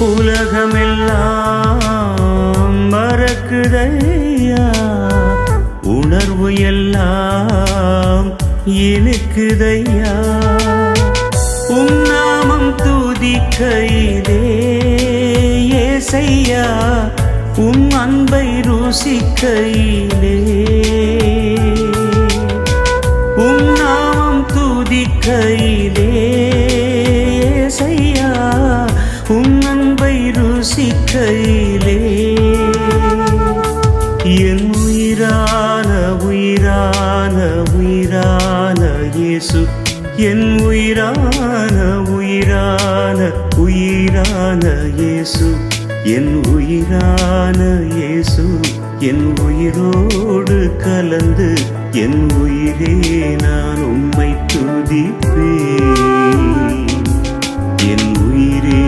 உலகமெல்லாம் மறக்குதையா, உணர்வு எல்லாம் இனிக்குதையா. உம் நாமம் துதிக்கையிலே ஏசையா, உம் அன்பை ருசிக்கையிலே. உம் நாமம் துதிக்கையிலே ஏசையா, உம் அன்பை ருசிக்கையிலே. என் உயிரான உயிரான உயிரான இயேசு, என் உயிரான உயிரான உயிரான இயேசு, என் உயிரான இயேசு, என் உயிரோடு கலந்து என் உயிரே நான் உம்மை துதிப்பேன். என் உயிரே